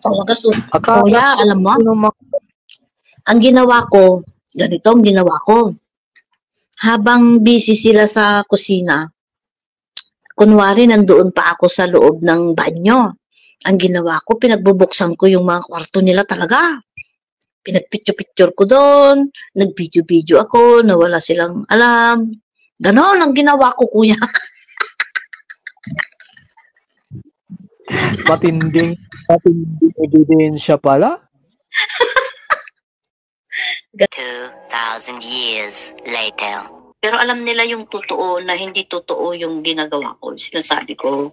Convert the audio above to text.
Talaga, Akala kuya, ko alam mo, sino ang ginawa ko, ganito ang ginawa ko. Habang busy sila sa kusina, kunwari nandoon pa ako sa loob ng banyo. Ang ginawa ko, pinagbubuksan ko yung mga kwarto nila talaga. Pinagpicture-picture ko doon, nag-video-video ako, na wala silang alam. Ganon ang ginawa ko, kuya. matinding ebidensya pala? 2,000 years later. Pero alam nila yung totoo na hindi totoo yung ginagawa ko, sinasabi ko.